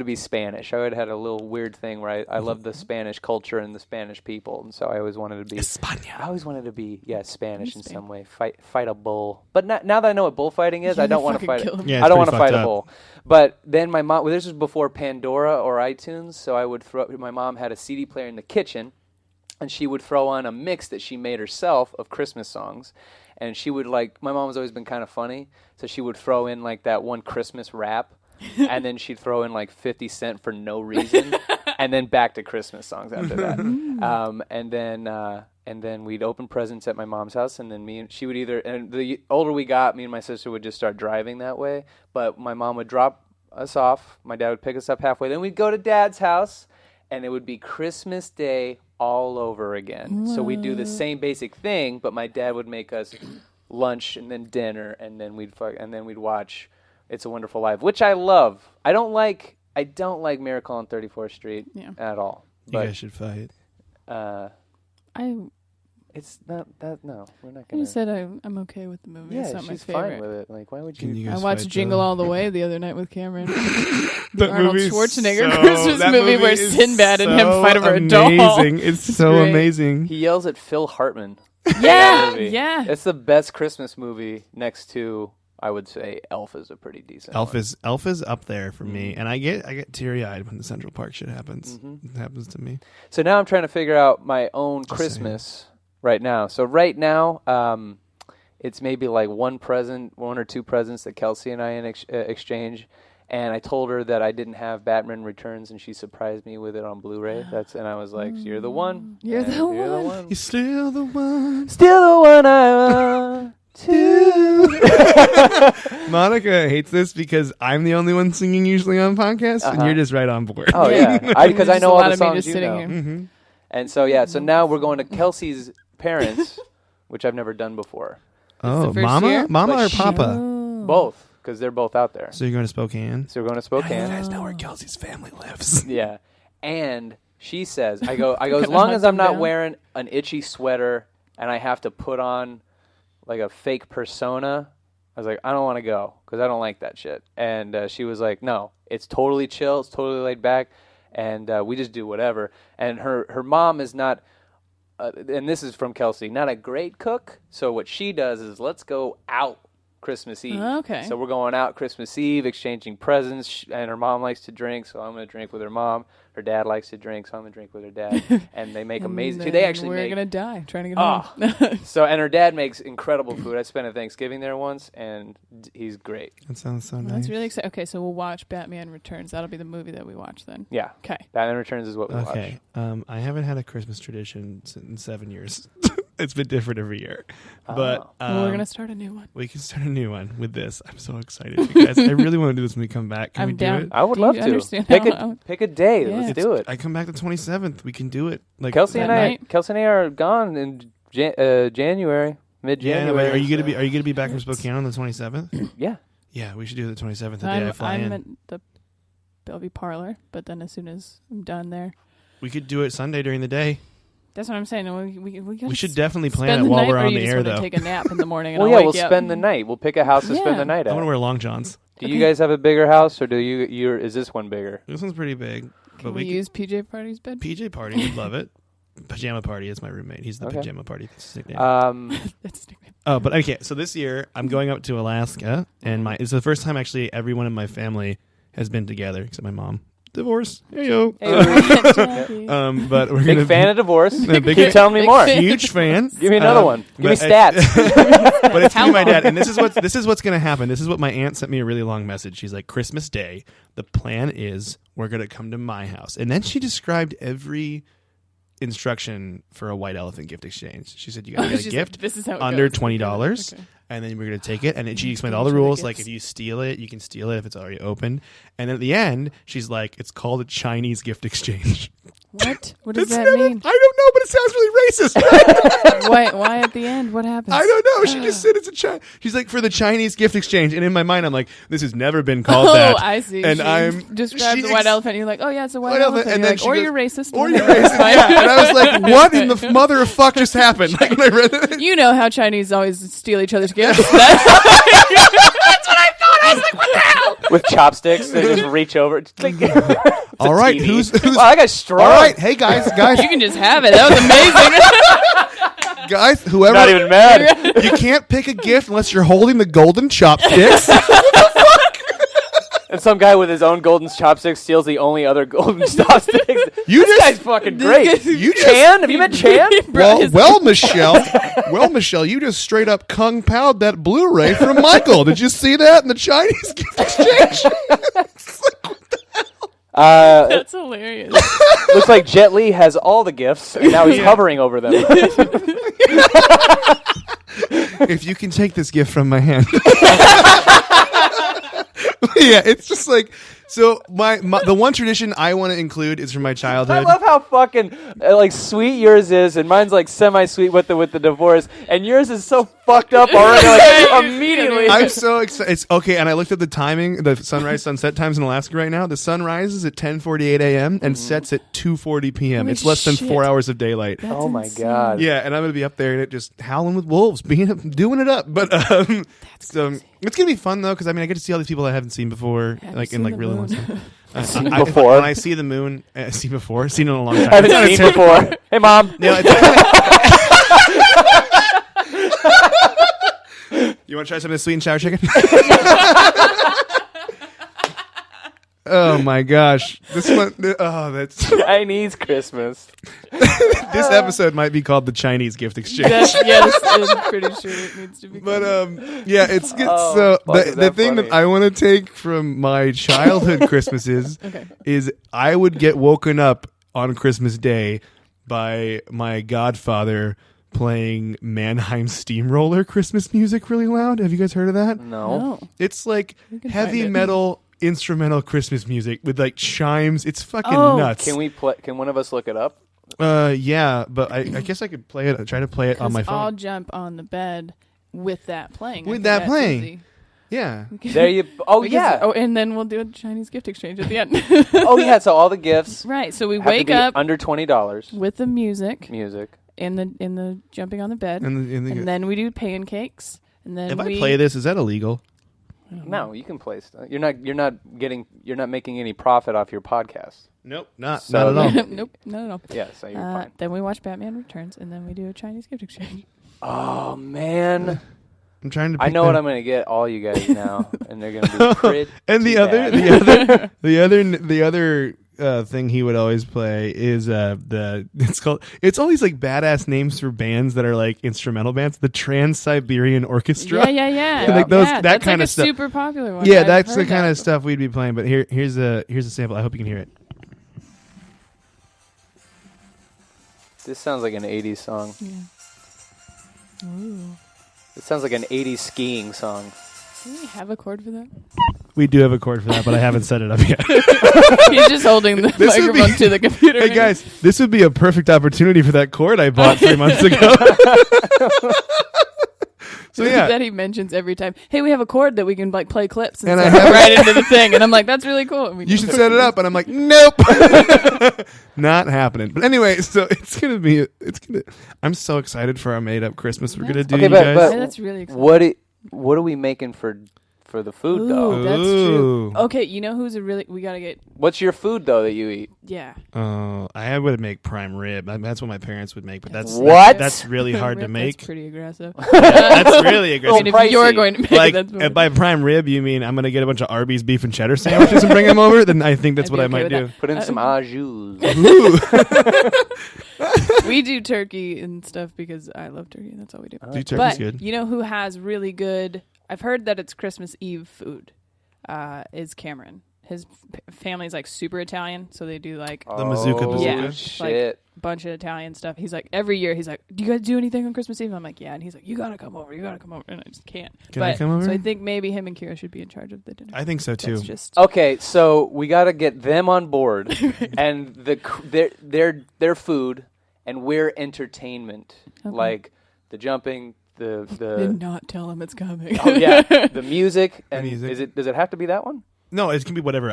[SPEAKER 1] be Spanish. I always had a little weird thing where I love the Spanish culture and the Spanish people, and so I always wanted to be
[SPEAKER 3] España.
[SPEAKER 1] I always wanted to be Spanish in some way. Fight a bull. But now that I know what bullfighting is, I don't want to fight it.
[SPEAKER 3] Yeah,
[SPEAKER 1] I don't want to fight
[SPEAKER 3] up.
[SPEAKER 1] a bull. But then my mom, this was before Pandora or iTunes, so I would my mom had a CD player in the kitchen, and she would throw on a mix that she made herself of Christmas songs. And she would my mom has always been kind of funny, so she would throw in that one Christmas rap, and then she'd throw in 50 Cent for no reason, and then back to Christmas songs after that. And then we'd open presents at my mom's house, and then she would and the older we got, me and my sister would just start driving that way. But my mom would drop us off, my dad would pick us up halfway, then we'd go to Dad's house, and it would be Christmas Day all over again. So we'd do the same basic thing, but my dad would make us lunch and then dinner, and then we'd watch It's a Wonderful Life, which I love. I don't like Miracle on 34th Street at all.
[SPEAKER 3] You guys should fight.
[SPEAKER 1] It's not that. No, we're not
[SPEAKER 2] I
[SPEAKER 1] gonna.
[SPEAKER 2] just said I'm okay with the movie. It's not my
[SPEAKER 1] she's
[SPEAKER 2] favorite.
[SPEAKER 1] fine with it. Why would
[SPEAKER 3] Can
[SPEAKER 1] you?
[SPEAKER 3] you
[SPEAKER 2] I
[SPEAKER 3] guys
[SPEAKER 2] watched
[SPEAKER 3] fight,
[SPEAKER 2] Jingle
[SPEAKER 3] Joe?
[SPEAKER 2] All the Way the other night with Cameron.
[SPEAKER 3] That
[SPEAKER 2] The Arnold
[SPEAKER 3] movie is
[SPEAKER 2] Schwarzenegger
[SPEAKER 3] so-
[SPEAKER 2] Christmas
[SPEAKER 3] that
[SPEAKER 2] movie where
[SPEAKER 3] is
[SPEAKER 2] Sinbad and him
[SPEAKER 3] so
[SPEAKER 2] fight over a doll.
[SPEAKER 3] amazing. It's so
[SPEAKER 2] great.
[SPEAKER 3] amazing.
[SPEAKER 1] He yells at Phil Hartman.
[SPEAKER 2] Yeah,
[SPEAKER 1] movie.
[SPEAKER 2] yeah.
[SPEAKER 1] It's the best Christmas movie next to, I would say, Elf is a pretty decent
[SPEAKER 3] Elf
[SPEAKER 1] one.
[SPEAKER 3] is up there for me, and I get teary eyed when the Central Park shit happens. It happens to me.
[SPEAKER 1] So now I'm trying to figure out my own
[SPEAKER 3] Just
[SPEAKER 1] Christmas right now. So right now, it's maybe one or two presents that Kelsey and I exchange. And I told her that I didn't have Batman Returns, and she surprised me with it on Blu-ray. And I was like, "You're the one.
[SPEAKER 2] You're the one.
[SPEAKER 3] You're still the one.
[SPEAKER 1] Still the one I want to."
[SPEAKER 3] Monica hates this because I'm the only one singing usually on podcasts, and you're just right on board.
[SPEAKER 1] Oh yeah, because I
[SPEAKER 2] There's
[SPEAKER 1] know
[SPEAKER 2] a
[SPEAKER 1] all
[SPEAKER 2] lot
[SPEAKER 1] the
[SPEAKER 2] of me
[SPEAKER 1] songs
[SPEAKER 2] just
[SPEAKER 1] you
[SPEAKER 2] sitting
[SPEAKER 1] know.
[SPEAKER 2] here.
[SPEAKER 3] Mm-hmm.
[SPEAKER 1] And so now we're going to Kelsey's parents, which I've never done before.
[SPEAKER 3] Oh,
[SPEAKER 2] the first year?
[SPEAKER 3] Mama
[SPEAKER 1] But
[SPEAKER 3] or Papa?
[SPEAKER 2] Oh.
[SPEAKER 1] Both, because they're both out there.
[SPEAKER 3] So you're going to Spokane?
[SPEAKER 1] So we're going to Spokane.
[SPEAKER 3] You guys know where Kelsey's family lives.
[SPEAKER 1] Yeah. And she says, I go, as long as I'm not wearing an itchy sweater and I have to put on a fake persona, I was like, I don't want to go because I don't like that shit. And she was like, no, it's totally chill. It's totally laid back. And we just do whatever. And her mom is not, and this is from Kelsey, not a great cook. So what she does is let's go out Christmas Eve.
[SPEAKER 2] Okay.
[SPEAKER 1] So we're going out Christmas Eve, exchanging presents, and her mom likes to drink, so I'm going to drink with her mom. Her dad likes to drink, so I'm going to drink with her dad. And they make amazing. They actually
[SPEAKER 2] we're
[SPEAKER 1] make.
[SPEAKER 2] gonna die trying to get home.
[SPEAKER 1] And her dad makes incredible food. I spent a Thanksgiving there once, and he's great.
[SPEAKER 3] That sounds so nice.
[SPEAKER 2] That's really exciting. Okay, so we'll watch Batman Returns. That'll be the movie that we watch then.
[SPEAKER 1] Yeah.
[SPEAKER 2] Okay.
[SPEAKER 1] Batman Returns is what we watch.
[SPEAKER 3] Okay. I haven't had a Christmas tradition in 7 years. It's been different every year. But
[SPEAKER 2] Well, we're gonna start a new one.
[SPEAKER 3] we can start a new one with this. I'm so excited, you guys. I really want to do this when we come back. Can
[SPEAKER 2] I'm
[SPEAKER 3] we do
[SPEAKER 2] down.
[SPEAKER 3] it?
[SPEAKER 1] I would
[SPEAKER 2] Do
[SPEAKER 1] love
[SPEAKER 2] you
[SPEAKER 1] to.
[SPEAKER 2] understand
[SPEAKER 1] Pick
[SPEAKER 2] how-
[SPEAKER 1] a day.
[SPEAKER 2] Yeah.
[SPEAKER 1] Let's do it.
[SPEAKER 3] I come back the 27th. We can do it.
[SPEAKER 1] Kelsey and I
[SPEAKER 2] night?
[SPEAKER 1] are gone in January, mid-January.
[SPEAKER 3] Yeah, are you gonna be back from Spokane on the 27th?
[SPEAKER 1] Yeah.
[SPEAKER 3] Yeah, we should do the 27th. The day I fly
[SPEAKER 2] I'm
[SPEAKER 3] in.
[SPEAKER 2] at the Bellevue Parlor, but then as soon as I'm done there,
[SPEAKER 3] We could do it Sunday during the day.
[SPEAKER 2] that's what I'm saying. We
[SPEAKER 3] should definitely
[SPEAKER 2] spend
[SPEAKER 3] plan it
[SPEAKER 2] the
[SPEAKER 3] while
[SPEAKER 2] night,
[SPEAKER 3] we're
[SPEAKER 2] or
[SPEAKER 3] on
[SPEAKER 2] you
[SPEAKER 3] the
[SPEAKER 2] just
[SPEAKER 3] air,
[SPEAKER 2] wanna
[SPEAKER 3] though.
[SPEAKER 2] take a nap in the morning. And
[SPEAKER 1] Well,
[SPEAKER 2] I'll
[SPEAKER 1] yeah,
[SPEAKER 2] wake
[SPEAKER 1] we'll
[SPEAKER 2] you up.
[SPEAKER 1] spend the night. We'll pick a house to spend
[SPEAKER 2] Yeah.
[SPEAKER 1] the night
[SPEAKER 3] I
[SPEAKER 1] at.
[SPEAKER 3] want to wear long johns.
[SPEAKER 1] Do you guys have a bigger house, or do you? Is this one bigger?
[SPEAKER 3] This one's pretty big.
[SPEAKER 2] Can
[SPEAKER 3] But
[SPEAKER 2] we
[SPEAKER 3] could-
[SPEAKER 2] use PJ Party's bed?
[SPEAKER 3] PJ Party would love it. Pajama Party is my roommate. He's the
[SPEAKER 1] Okay.
[SPEAKER 3] Pajama Party. That's his nickname.
[SPEAKER 2] That's his nickname.
[SPEAKER 3] Oh, but okay. So this year I'm going up to Alaska, and it's the first time actually everyone in my family has been together except my mom. Divorce. Hey yo. But we're
[SPEAKER 1] Big
[SPEAKER 3] gonna
[SPEAKER 1] fan of divorce.
[SPEAKER 3] big
[SPEAKER 1] Keep telling me more.
[SPEAKER 3] huge fan.
[SPEAKER 1] Give me another one. Give me
[SPEAKER 3] but
[SPEAKER 1] stats.
[SPEAKER 3] But it's me and my
[SPEAKER 2] How
[SPEAKER 3] dad, and this is what's going to happen. This is what my aunt sent me a really long message. She's like, Christmas Day, the plan is we're going to come to my house, and then she described every instruction for a white elephant gift exchange. She said you got to get a
[SPEAKER 2] She's
[SPEAKER 3] gift
[SPEAKER 2] like, this is how it
[SPEAKER 3] under
[SPEAKER 2] goes.
[SPEAKER 3] $20.
[SPEAKER 2] Okay.
[SPEAKER 3] And then we're going to take it. And then she explained all the
[SPEAKER 2] Each other
[SPEAKER 3] rules. Like,
[SPEAKER 2] gifts.
[SPEAKER 3] if you steal it, you can steal it if it's already open. And at the end, she's like, it's called a Chinese gift exchange.
[SPEAKER 2] What? What does
[SPEAKER 3] It's
[SPEAKER 2] that
[SPEAKER 3] never-
[SPEAKER 2] mean?
[SPEAKER 3] I don't know, but it sounds really racist.
[SPEAKER 2] Why at the end? What happens?
[SPEAKER 3] I don't know. She just said it's a She's like, for the Chinese gift exchange. And in my mind, I'm like, this has never been called that.
[SPEAKER 2] Oh, I see.
[SPEAKER 3] And
[SPEAKER 2] She
[SPEAKER 3] I'm
[SPEAKER 2] described the white elephant. And you're like, oh yeah, it's a white
[SPEAKER 3] White elephant,
[SPEAKER 2] elephant.
[SPEAKER 3] and
[SPEAKER 2] You're
[SPEAKER 3] then
[SPEAKER 2] like,
[SPEAKER 3] she
[SPEAKER 2] or
[SPEAKER 3] goes,
[SPEAKER 2] you're racist.
[SPEAKER 3] Or you're
[SPEAKER 2] Whatever.
[SPEAKER 3] racist. Yeah. And I was like, what in the mother of fuck just happened? Like, when I read it.
[SPEAKER 2] You know how Chinese always steal each other's gifts. That's what I thought. I was like, what the hell?
[SPEAKER 1] with chopsticks. They just reach over. It's like,
[SPEAKER 3] All right,
[SPEAKER 1] TV.
[SPEAKER 3] who's
[SPEAKER 1] Wow, I got strong.
[SPEAKER 3] all right? Hey guys,
[SPEAKER 2] You can just have it. That was amazing.
[SPEAKER 3] guys, whoever.
[SPEAKER 1] Not even mad.
[SPEAKER 3] You can't pick a gift unless you're holding the golden chopsticks.
[SPEAKER 1] And some guy with his own golden chopsticks steals the only other golden chopsticks. This guy's fucking great.
[SPEAKER 3] You just-
[SPEAKER 1] Chan? Have you met Chan?
[SPEAKER 3] Well, Michelle, you just straight up kung paoed that Blu-ray from Michael. Did you see that in the Chinese gift exchange?
[SPEAKER 2] That's hilarious.
[SPEAKER 1] Looks like Jet Li has all the gifts, and now he's hovering over them.
[SPEAKER 3] If you can take this gift from my hand. Yeah, it's just like, so my the one tradition I want to include is from my childhood.
[SPEAKER 1] I love how fucking like sweet yours is, and mine's like semi-sweet with the divorce, and yours is so fucked up already. Like immediately,
[SPEAKER 3] I'm so excited. It's okay, and I looked at the timing, the sunrise sunset times in Alaska right now. The sun rises at 10:48 a.m. and sets at 2:40 p.m.
[SPEAKER 2] Holy
[SPEAKER 3] it's less than
[SPEAKER 2] shit.
[SPEAKER 3] 4 hours of daylight.
[SPEAKER 2] That's
[SPEAKER 1] oh my
[SPEAKER 2] insane.
[SPEAKER 1] god,
[SPEAKER 3] Yeah, and I'm gonna be up there and it just howling with wolves, doing it up. But so it's gonna be fun though, because I mean I get to see all these people I haven't seen before,
[SPEAKER 2] Haven't
[SPEAKER 3] like in
[SPEAKER 2] seen
[SPEAKER 3] like
[SPEAKER 2] the
[SPEAKER 3] really long
[SPEAKER 2] moon.
[SPEAKER 3] time.
[SPEAKER 1] Seen before.
[SPEAKER 3] When I see the moon, seen in a long time.
[SPEAKER 1] I haven't
[SPEAKER 3] It's
[SPEAKER 1] seen
[SPEAKER 3] not a terrible-
[SPEAKER 1] before. Hey mom,
[SPEAKER 3] No, it's- You want to try some of this sweet and sour chicken? Oh my gosh, this one! Oh, that's
[SPEAKER 1] Chinese Christmas.
[SPEAKER 3] this episode might be called the Chinese gift exchange.
[SPEAKER 2] Yes, I'm pretty sure it needs to be.
[SPEAKER 3] But yeah, it's good.
[SPEAKER 1] Oh,
[SPEAKER 3] So
[SPEAKER 1] fuck, is
[SPEAKER 3] the
[SPEAKER 1] that
[SPEAKER 3] thing
[SPEAKER 1] funny?
[SPEAKER 3] that I want to take from my childhood Christmases
[SPEAKER 2] Okay.
[SPEAKER 3] is I would get woken up on Christmas Day by my godfather playing Mannheim Steamroller Christmas music really loud. Have you guys heard of that?
[SPEAKER 1] No.
[SPEAKER 3] It's like
[SPEAKER 2] can
[SPEAKER 3] heavy
[SPEAKER 2] find it.
[SPEAKER 3] metal instrumental Christmas music with like chimes. It's fucking
[SPEAKER 2] Oh.
[SPEAKER 3] nuts.
[SPEAKER 1] Can we play? Can one of us look it up?
[SPEAKER 3] Yeah, but I guess I could play it. Try to play it on my
[SPEAKER 2] I'll
[SPEAKER 3] phone.
[SPEAKER 2] jump on the bed with that playing.
[SPEAKER 3] With
[SPEAKER 2] I think
[SPEAKER 3] that
[SPEAKER 2] that's
[SPEAKER 3] playing.
[SPEAKER 2] easy.
[SPEAKER 3] Yeah.
[SPEAKER 1] There you. Oh
[SPEAKER 2] Because-
[SPEAKER 1] yeah.
[SPEAKER 2] Oh, and then we'll do a Chinese gift exchange at the end.
[SPEAKER 1] Oh yeah. So all the gifts
[SPEAKER 2] Right. So we
[SPEAKER 1] have to
[SPEAKER 2] wake
[SPEAKER 1] be
[SPEAKER 2] up
[SPEAKER 1] under $20.
[SPEAKER 2] with the music
[SPEAKER 1] Music.
[SPEAKER 2] in the jumping on the bed,
[SPEAKER 3] And
[SPEAKER 2] then we do pancakes, and then
[SPEAKER 3] if
[SPEAKER 2] we
[SPEAKER 3] I play this, is that illegal?
[SPEAKER 1] No, you can play stuff. You're not making any profit off your podcast.
[SPEAKER 3] Nope, not
[SPEAKER 1] So-
[SPEAKER 3] at all.
[SPEAKER 2] Nope, no.
[SPEAKER 1] Yeah, so you're fine.
[SPEAKER 2] Then we watch Batman Returns, and then we do a Chinese gift exchange.
[SPEAKER 1] Oh man,
[SPEAKER 3] I'm trying to.
[SPEAKER 1] I
[SPEAKER 3] pick
[SPEAKER 1] know
[SPEAKER 3] the-
[SPEAKER 1] what I'm gonna get all you guys now, and they're gonna be pretty
[SPEAKER 3] And the
[SPEAKER 1] bad.
[SPEAKER 3] other thing he would always play is it's all these like badass names for bands that are like instrumental bands. The Trans-Siberian Orchestra.
[SPEAKER 2] Yeah.
[SPEAKER 3] Like those-
[SPEAKER 2] Yeah,
[SPEAKER 3] that
[SPEAKER 2] that's
[SPEAKER 3] kind
[SPEAKER 2] like
[SPEAKER 3] of stuff.
[SPEAKER 2] a super popular one.
[SPEAKER 3] Yeah,
[SPEAKER 2] I've
[SPEAKER 3] that's the
[SPEAKER 2] heard
[SPEAKER 3] kind
[SPEAKER 2] that.
[SPEAKER 3] of stuff we'd be playing. But here's a sample. I hope you can hear it.
[SPEAKER 1] This sounds like an '80s song.
[SPEAKER 2] Yeah. Ooh.
[SPEAKER 1] It sounds like an '80s skiing song.
[SPEAKER 2] Do we have a chord for that?
[SPEAKER 3] We do have a chord for that, but I haven't set it up yet.
[SPEAKER 2] He's just holding the
[SPEAKER 3] This would be-
[SPEAKER 2] microphone to the computer.
[SPEAKER 3] Hey guys, this would be a perfect opportunity for that chord I bought 3 months ago. So yeah,
[SPEAKER 2] that he mentions every time. Hey, we have a chord that we can like play clips and
[SPEAKER 3] And I
[SPEAKER 2] stuff
[SPEAKER 3] have it-
[SPEAKER 2] right into the thing. And I'm like, that's really cool. And we
[SPEAKER 3] you
[SPEAKER 2] do
[SPEAKER 3] should
[SPEAKER 2] it.
[SPEAKER 3] set it up, and I'm like, nope, not happening. But anyway, so I'm so excited for our made up Christmas we're gonna do,
[SPEAKER 1] Okay,
[SPEAKER 3] you
[SPEAKER 1] but-
[SPEAKER 3] guys.
[SPEAKER 1] but-
[SPEAKER 2] Yeah, that's really exciting.
[SPEAKER 1] What are we making for the food
[SPEAKER 2] Ooh,
[SPEAKER 1] though?
[SPEAKER 2] that's
[SPEAKER 3] Ooh.
[SPEAKER 2] true. Okay, you know who's we gotta get.
[SPEAKER 1] What's your food though that you eat?
[SPEAKER 2] Yeah.
[SPEAKER 3] I would make prime rib. That's what my parents would make, but that's
[SPEAKER 1] What?
[SPEAKER 3] That's really hard to
[SPEAKER 2] Rip,
[SPEAKER 3] make.
[SPEAKER 2] That's pretty aggressive.
[SPEAKER 3] That's really
[SPEAKER 2] And
[SPEAKER 3] aggressive.
[SPEAKER 2] if
[SPEAKER 1] pricey.
[SPEAKER 2] you're going to make
[SPEAKER 3] Like,
[SPEAKER 2] it, that's
[SPEAKER 3] if by prime rib you mean I'm gonna get a bunch of Arby's beef and cheddar sandwiches and bring them over, then I think that's
[SPEAKER 2] I'd
[SPEAKER 3] what
[SPEAKER 2] be
[SPEAKER 3] I
[SPEAKER 2] okay
[SPEAKER 3] might
[SPEAKER 2] with
[SPEAKER 3] do.
[SPEAKER 1] Put in some au jus.
[SPEAKER 2] we do turkey and stuff because I love turkey. That's all we do.
[SPEAKER 3] Do turkey's
[SPEAKER 2] But
[SPEAKER 3] good.
[SPEAKER 2] you know who has really good? I've heard that it's Christmas Eve food. Is Cameron. His family's like super Italian, so they do like
[SPEAKER 3] The Mazuka
[SPEAKER 1] Oh,
[SPEAKER 2] Yeah.
[SPEAKER 1] shit.
[SPEAKER 2] a bunch of Italian stuff. He's like every year he's like, "Do you guys do anything on Christmas Eve?" I'm like, "Yeah," and he's like, "You gotta come over, and I just can't.
[SPEAKER 3] Can I come over?
[SPEAKER 2] So I think maybe him and Kira should be in charge of the dinner.
[SPEAKER 3] I think so too.
[SPEAKER 2] That's just
[SPEAKER 1] Okay, so we got to get them on board, and their food, and we're entertainment,
[SPEAKER 2] Okay.
[SPEAKER 1] like the jumping,
[SPEAKER 2] did
[SPEAKER 1] the
[SPEAKER 2] not tell him it's coming.
[SPEAKER 1] oh yeah, the music, and
[SPEAKER 3] music.
[SPEAKER 1] does it have to be that one?
[SPEAKER 3] No, it can be whatever.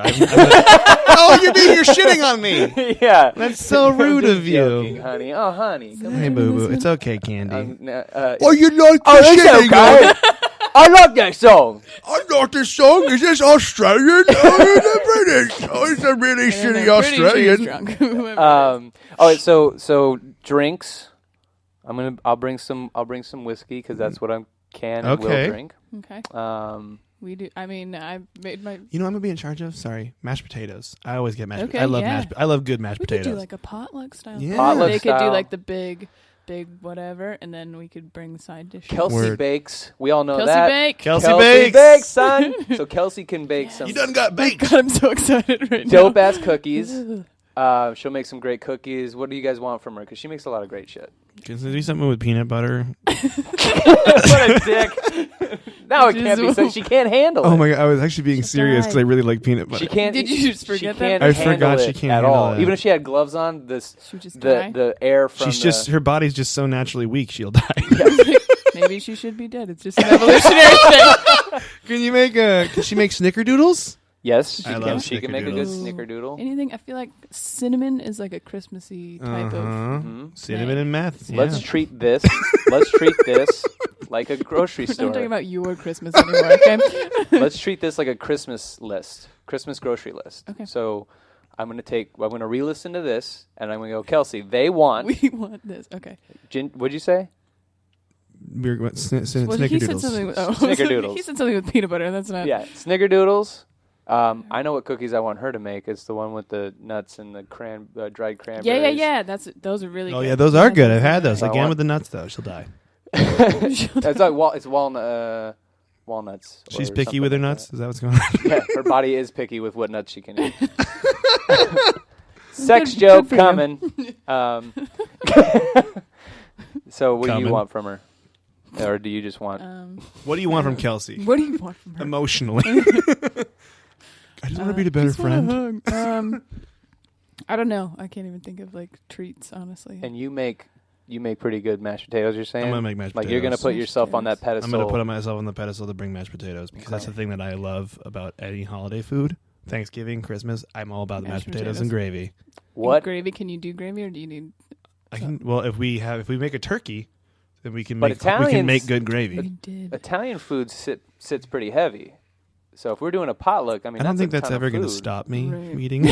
[SPEAKER 3] Oh, you're shitting on me.
[SPEAKER 1] Yeah,
[SPEAKER 3] That's so
[SPEAKER 1] I'm
[SPEAKER 3] rude
[SPEAKER 1] just
[SPEAKER 3] of you.
[SPEAKER 1] joking, honey. Oh, honey, come
[SPEAKER 3] Hey,
[SPEAKER 1] here.
[SPEAKER 3] boo boo. It's okay, Candy.
[SPEAKER 1] Um,
[SPEAKER 3] Oh, you like
[SPEAKER 1] Oh,
[SPEAKER 3] the
[SPEAKER 1] it's
[SPEAKER 3] shitting
[SPEAKER 1] okay.
[SPEAKER 3] on
[SPEAKER 1] I love that song.
[SPEAKER 3] I got this song. Is this Australian? Oh, it's British. Oh, it's a really shitty Australian.
[SPEAKER 1] All right, so drinks. I'll bring some whiskey because that's what I can and will drink.
[SPEAKER 2] Okay. We do. I mean, I made my.
[SPEAKER 3] You know, what I'm gonna be in charge of. Sorry, mashed potatoes. I always get mashed.
[SPEAKER 2] Okay,
[SPEAKER 3] I love good mashed potatoes.
[SPEAKER 2] We could do like a potluck style.
[SPEAKER 3] Yeah.
[SPEAKER 1] Potluck
[SPEAKER 2] They
[SPEAKER 1] style.
[SPEAKER 2] could do like the big whatever, and then we could bring side dishes.
[SPEAKER 1] Kelsey
[SPEAKER 3] Word.
[SPEAKER 1] bakes. We all know
[SPEAKER 2] Kelsey
[SPEAKER 1] that.
[SPEAKER 2] bake.
[SPEAKER 3] Kelsey
[SPEAKER 1] bakes,
[SPEAKER 3] bakes.
[SPEAKER 1] son. So Kelsey can bake some
[SPEAKER 3] You done got baked.
[SPEAKER 2] God, I'm so excited right now.
[SPEAKER 1] dope ass cookies. She'll make some great cookies. What do you guys want from her? Because she makes a lot of great shit.
[SPEAKER 3] Can they do something with peanut butter?
[SPEAKER 1] What a dick. No, it can't be. So she can't handle it.
[SPEAKER 3] Oh my god, I was actually being serious because I really like peanut butter.
[SPEAKER 1] She can't.
[SPEAKER 2] Did you just forget that?
[SPEAKER 3] I forgot she can't
[SPEAKER 1] at
[SPEAKER 3] handle
[SPEAKER 1] all.
[SPEAKER 3] it.
[SPEAKER 1] Even if she had gloves on,
[SPEAKER 2] She would just die.
[SPEAKER 1] the air from
[SPEAKER 3] her body's just so naturally weak, she'll die.
[SPEAKER 2] Maybe she should be dead. It's just an evolutionary thing.
[SPEAKER 3] Can she make snickerdoodles?
[SPEAKER 1] Yes, she
[SPEAKER 3] I
[SPEAKER 1] can.
[SPEAKER 3] love
[SPEAKER 1] She can make a good
[SPEAKER 2] snickerdoodles.
[SPEAKER 1] snickerdoodle.
[SPEAKER 2] Anything. I feel like cinnamon is like a Christmassy type of.
[SPEAKER 3] Cinnamon and meth. Yeah.
[SPEAKER 1] Let's treat this. Let's treat this like a grocery
[SPEAKER 2] We're
[SPEAKER 1] store.
[SPEAKER 2] not talking about your Christmas anymore, okay?
[SPEAKER 1] Let's treat this like a Christmas grocery list.
[SPEAKER 2] Okay.
[SPEAKER 1] So I'm gonna re-listen to this, and I'm gonna go, Kelsey. They want.
[SPEAKER 2] We want this. Okay.
[SPEAKER 1] What'd you say?
[SPEAKER 3] Well,
[SPEAKER 2] Well, he said something
[SPEAKER 3] snickerdoodles.
[SPEAKER 2] with
[SPEAKER 1] Snickerdoodles.
[SPEAKER 2] He said something with peanut butter. That's not.
[SPEAKER 1] Yeah, snickerdoodles. I know what cookies I want her to make. It's the one with the nuts and the dried cranberries.
[SPEAKER 2] Yeah. Those are really.
[SPEAKER 3] Oh
[SPEAKER 2] good.
[SPEAKER 3] yeah, those are good. I've had those.
[SPEAKER 1] I
[SPEAKER 3] Again
[SPEAKER 1] want-
[SPEAKER 3] with the nuts though, she'll die.
[SPEAKER 1] It's like it's walnuts.
[SPEAKER 3] She's
[SPEAKER 1] or
[SPEAKER 3] picky with her
[SPEAKER 1] something like
[SPEAKER 3] nuts. Is that what's going on?
[SPEAKER 1] that. Yeah, her body is picky with what nuts she can eat. Sex
[SPEAKER 2] Good
[SPEAKER 1] joke
[SPEAKER 2] for you.
[SPEAKER 1] coming. So what do
[SPEAKER 3] Coming.
[SPEAKER 1] you want from her? Or do you just want...
[SPEAKER 3] What do you want from Kelsey?
[SPEAKER 2] What do you want from her?
[SPEAKER 3] Emotionally. I just want to be the better
[SPEAKER 2] Just want a
[SPEAKER 3] friend.
[SPEAKER 2] hug. I don't know. I can't even think of like treats, honestly.
[SPEAKER 1] And you make pretty good mashed potatoes, you're saying?
[SPEAKER 3] I'm gonna make mashed
[SPEAKER 1] Like you're going to
[SPEAKER 3] potatoes.
[SPEAKER 1] put yourself on that pedestal.
[SPEAKER 3] I'm going to put myself on the pedestal to bring mashed potatoes because that's the thing that I love about any holiday food. Thanksgiving, Christmas, I'm all about the mashed potatoes and gravy.
[SPEAKER 1] What?
[SPEAKER 2] And gravy? Can you do gravy, or do you need?
[SPEAKER 3] Well, if we make a turkey, then we can
[SPEAKER 1] But Italians-
[SPEAKER 3] make good gravy.
[SPEAKER 2] We did.
[SPEAKER 1] Italian food sits pretty heavy. So if we're doing a potluck, I mean,
[SPEAKER 3] I don't think that's ever
[SPEAKER 1] going
[SPEAKER 3] to stop me
[SPEAKER 2] Right.
[SPEAKER 3] from eating.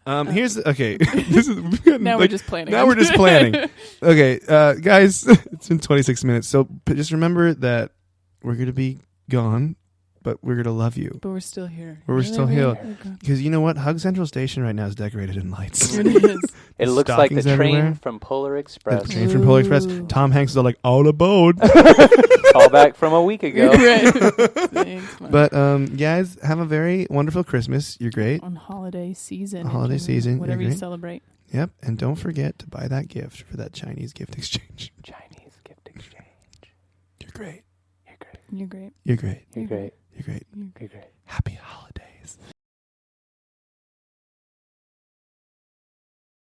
[SPEAKER 1] Oh,
[SPEAKER 3] Here's okay. This is
[SPEAKER 2] Now we're just planning.
[SPEAKER 3] Now we're just planning. Okay, guys, it's been 26 minutes. So just remember that we're gonna be gone, but we're gonna love you
[SPEAKER 2] But we're still here.
[SPEAKER 3] We're still here.
[SPEAKER 2] Okay.
[SPEAKER 3] because you know what? Hug Central Station right now is decorated in lights.
[SPEAKER 2] It is.
[SPEAKER 1] it looks like the
[SPEAKER 3] stockings
[SPEAKER 1] train
[SPEAKER 3] everywhere.
[SPEAKER 1] from Polar
[SPEAKER 3] The
[SPEAKER 1] Express.
[SPEAKER 3] train from Polar Express.
[SPEAKER 2] Ooh.
[SPEAKER 3] Tom Hanks is all like all aboard.
[SPEAKER 1] Call back from a week ago.
[SPEAKER 2] Right. Thanks, Mark.
[SPEAKER 3] But guys, have a very wonderful Christmas. You're great.
[SPEAKER 2] On holiday season. in
[SPEAKER 3] Holiday
[SPEAKER 2] general,
[SPEAKER 3] season,
[SPEAKER 2] Whatever
[SPEAKER 3] you're
[SPEAKER 2] you
[SPEAKER 3] great.
[SPEAKER 2] celebrate.
[SPEAKER 3] Yep, and don't forget to buy that gift for that Chinese gift exchange.
[SPEAKER 1] Chinese gift exchange.
[SPEAKER 3] You're great.
[SPEAKER 1] You're great.
[SPEAKER 2] You're great.
[SPEAKER 3] You're great.
[SPEAKER 1] You're great.
[SPEAKER 3] You're great.
[SPEAKER 1] You're great.